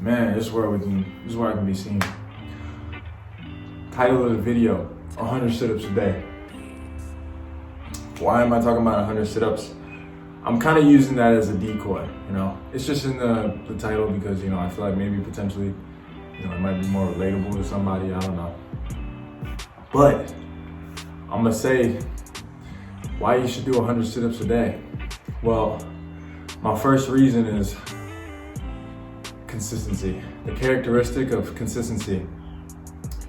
Man, this is where I can be seen. Title of the video, 100 sit-ups a day. Why am I talking about 100 sit-ups? I'm kind of using that as a decoy, you know? It's just in the title because, you know, I feel like maybe potentially, you know, it might be more relatable to somebody, I don't know. But I'm gonna say why you should do 100 sit-ups a day. Well, my first reason is consistency. The characteristic of consistency.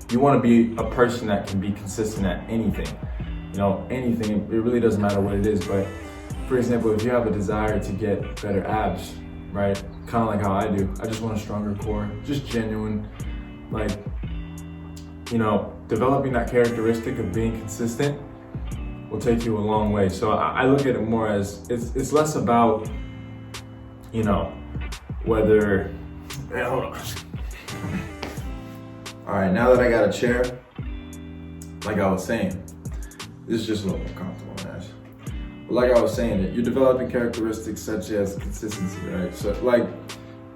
You want to be a person that can be consistent at anything. You know, anything. It really doesn't matter what it is. But for example, if you have a desire to get better abs, right? Kind of like how I do. I just want a stronger core, just genuine. Like, you know, developing that characteristic of being consistent will take you a long way. So I look at it more as it's less about, you know, whether. Hey, hold on. All right, now that I got a chair, like I was saying, this is just a little more comfortable, man. But like I was saying, you're developing characteristics such as consistency, right? So like,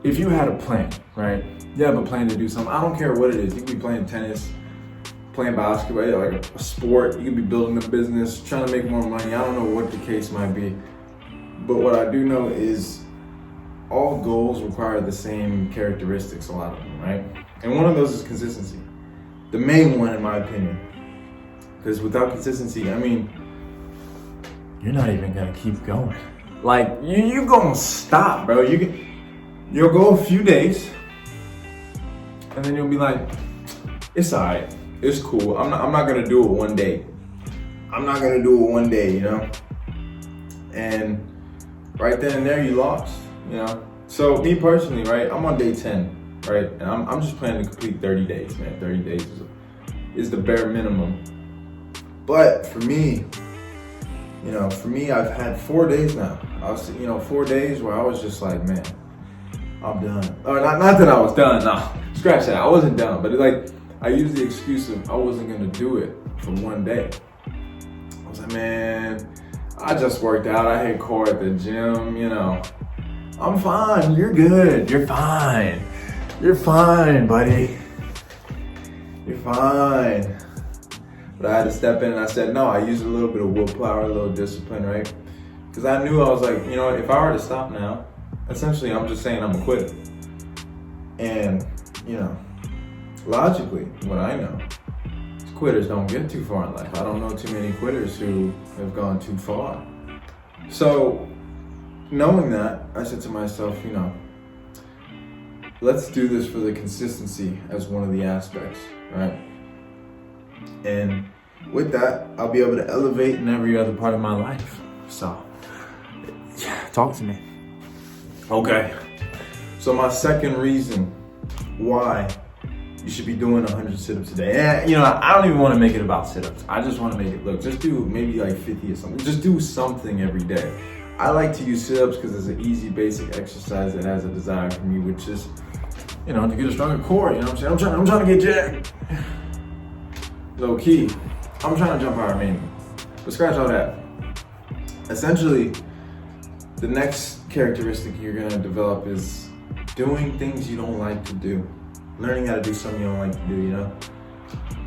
if you had a plan, right? You have a plan to do something. I don't care what it is. You could be playing tennis, playing basketball, like a sport. You could be building a business, trying to make more money. I don't know what the case might be. But what I do know is all goals require the same characteristics, a lot of them, right? And one of those is consistency. The main one, in my opinion. Because without consistency, I mean, you're not even gonna keep going. Like, you gonna stop, bro. You'll go a few days, and then you'll be like, it's all right, it's cool. I'm not gonna do it one day. You know? And right then and there, you lost. You know, so me personally, right, I'm on day 10, right, and I'm just planning to complete 30 days, man. 30 days is the bare minimum. But for me, you know, I've had 4 days now. 4 days where I was just like, man, I'm done. Or not that I was done, no, scratch that, I wasn't done, but like, I used the excuse of I wasn't gonna do it for one day. I was like, man, I just worked out, I hit core at the gym, you know. I'm fine, you're good, you're fine, buddy, you're fine. But I had to step in and I said, no, I used a little bit of willpower, a little discipline, right? Because I knew I was like, you know, if I were to stop now, essentially I'm just saying I'm a quitter. And, you know, logically, what I know is quitters don't get too far in life. I don't know too many quitters who have gone too far. So, knowing that, I said to myself, you know, let's do this for the consistency as one of the aspects, right? And with that, I'll be able to elevate in every other part of my life. So, yeah, talk to me. Okay. So my second reason why you should be doing 100 sit-ups a day. And, you know, I don't even want to make it about sit-ups. I just want to make it look, just do maybe like 50 or something. Just do something every day. I like to use sit-ups because it's an easy, basic exercise that has a desire for me, which is, you know, to get a stronger core. You know what I'm saying? I'm trying to get jacked. Low key, I'm trying to jump higher, maybe. But scratch all that. Essentially, the next characteristic you're gonna develop is doing things you don't like to do. Learning how to do something you don't like to do, you know?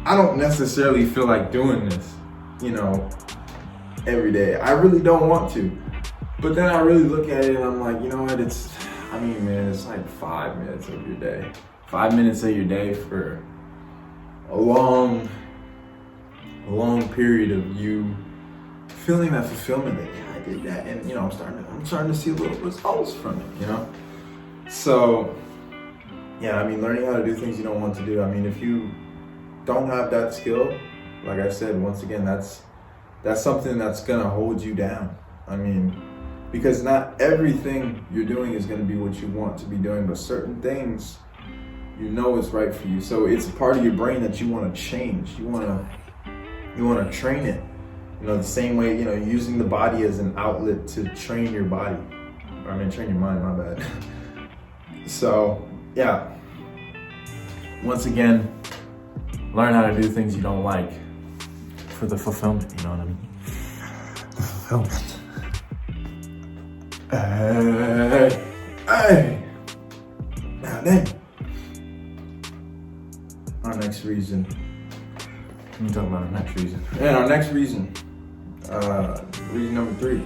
I don't necessarily feel like doing this, you know, every day. I really don't want to. But then I really look at it and I'm like, you know what, it's like 5 minutes of your day. 5 minutes of your day for a long period of you feeling that fulfillment that, yeah, I did that. And, you know, I'm starting to see little results from it, you know? So, yeah, I mean, learning how to do things you don't want to do. I mean, if you don't have that skill, like I said, once again, that's something that's gonna hold you down. I mean, because not everything you're doing is gonna be what you want to be doing, but certain things, you know is right for you. So it's a part of your brain that you wanna change. You wanna train it. You know, the same way, you know, using the body as an outlet to train your body. Train your mind, my bad. So, yeah. Once again, learn how to do things you don't like for the fulfillment, you know what I mean? The fulfillment. Hey. Now then. reason. Let me talk about our next reason. And our next reason, reason number 3,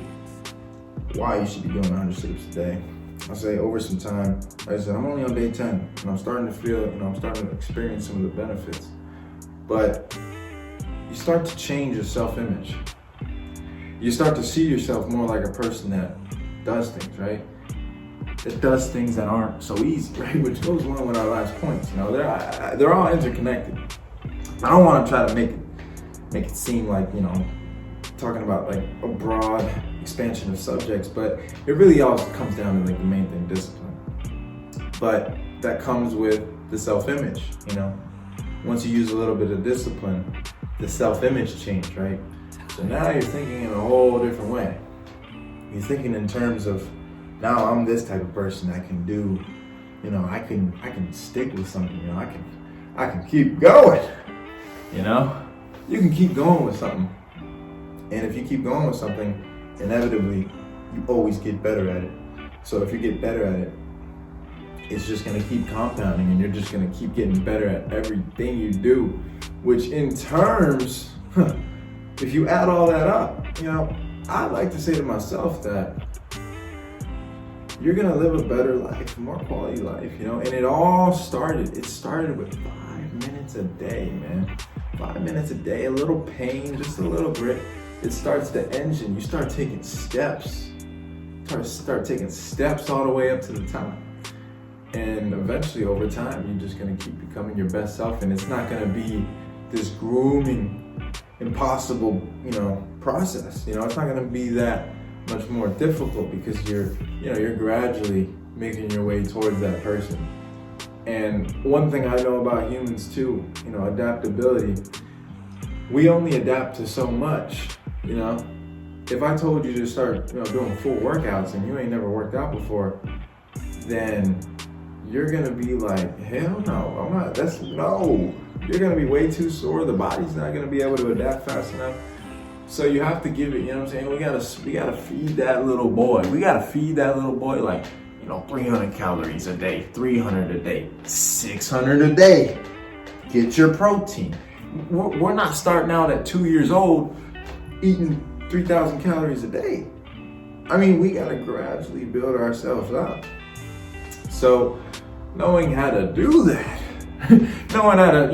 why you should be doing 100 sit-ups a day. I'll say over some time, like I said, I'm only on day 10, and I'm starting to feel, I'm starting to experience some of the benefits. But you start to change your self-image. You start to see yourself more like a person that does things, right? That does things that aren't so easy, right? Which goes along with our last points. They're all interconnected. I don't want to try to make it seem like, talking about like a broad expansion of subjects, but it really all comes down to like the main thing, discipline. But that comes with the self-image, Once you use a little bit of discipline, the self-image change, right? So now you're thinking in a whole different way. You're thinking in terms of, now I'm this type of person that can do, I can stick with something, I can keep going, You can keep going with something. And if you keep going with something, inevitably, you always get better at it. So if you get better at it, it's just gonna keep compounding, and you're just gonna keep getting better at everything you do, which in terms, if you add all that up, I like to say to myself that you're gonna live a better life, a more quality life, and it started with 5 minutes a day, man. 5 minutes a day, a little pain, just a little grit. It starts the engine. You start taking steps. Start taking steps all the way up to the top. And eventually, over time, you're just gonna keep becoming your best self, and it's not gonna be this grooming, impossible, process. It's not gonna be that much more difficult because you're gradually making your way towards that person. And one thing I know about humans too, adaptability. We only adapt to so much, If I told you to start, doing full workouts and you ain't never worked out before, then you're gonna be like, hell no, I'm not, no. You're gonna be way too sore, the body's not gonna be able to adapt fast enough. So you have to give it, we gotta feed that little boy. We gotta feed that little boy like, 300 calories a day, 300 a day, 600 a day. Get your protein. We're not starting out at 2 years old eating 3,000 calories a day. We gotta gradually build ourselves up. So knowing how to do that, knowing how to,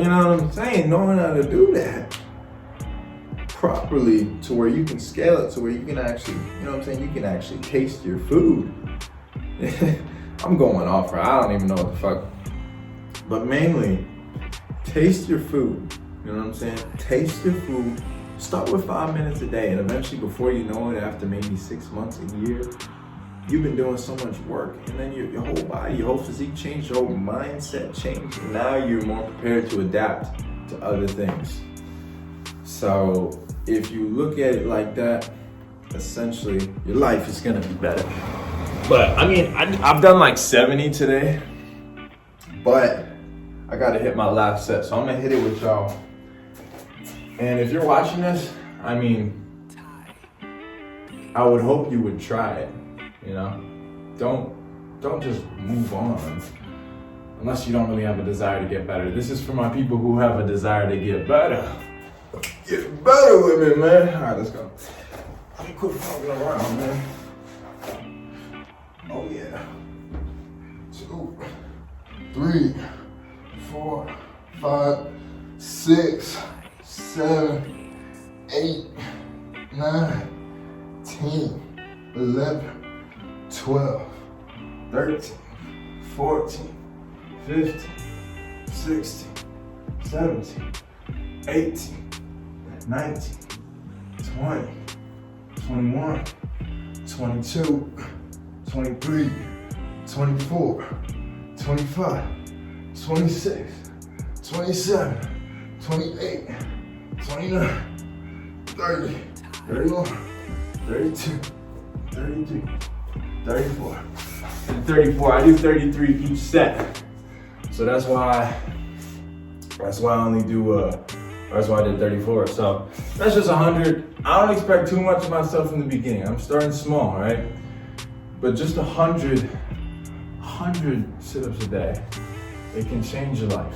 knowing how to do that properly to where you can scale it, to where you can actually, you can actually taste your food. I'm going off, right? I don't even know what the fuck. But mainly, taste your food. Taste your food. Start with 5 minutes a day, and eventually, before you know it, after maybe 6 months, a year, you've been doing so much work, and then your whole body, your whole physique changed, your whole mindset changed, and now you're more prepared to adapt to other things. So if you look at it like that, essentially, your life is gonna be better. But I've done like 70 today, but I gotta hit my last set, so I'm gonna hit it with y'all. And if you're watching this, I would hope you would try it. Don't just move on unless you don't really have a desire to get better. This is for my people who have a desire to get better. Get better with me, man. All right, let's go. Let me quit fucking around, man. Oh yeah. 2, 3, 4, 5, 6, 7, 8, 9, 10, 11, 12, 13, 14, 15, 16, 17, 18, 19, 20, 21, 22, 23, 24, 25, 26, 27, 28, 29, 30, 31, 32, 33, 34, and 34. I do 33 each set. So that's why I only do that's why I did 34. So that's just 100. I don't expect too much of myself in the beginning. I'm starting small, right? But just 100 sit-ups a day, it can change your life.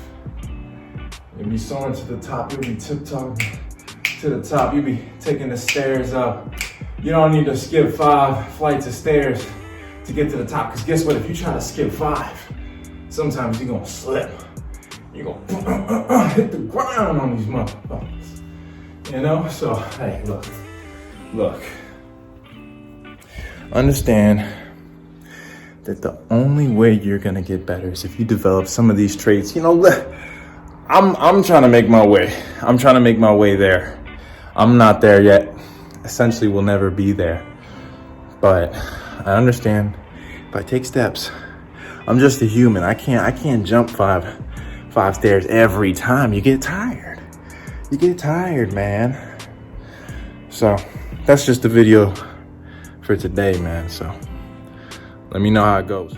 You'll be soaring to the top. You'll be tiptoeing to the top. You'll be taking the stairs up. You don't need to skip 5 flights of stairs to get to the top. Because guess what? If you try to skip 5, sometimes you're going to slip. You're going to hit the ground on these motherfuckers. You know? So, hey, look. Understand that the only way you're going to get better is if you develop some of these traits. You know, I'm trying to make my way. I'm trying to make my way there. I'm not there yet. Essentially, we'll never be there. But I understand if I take steps. I'm just a human. I can't jump five stairs every time. You get tired. You get tired, man. So that's just the video for today, man. So let me know how it goes.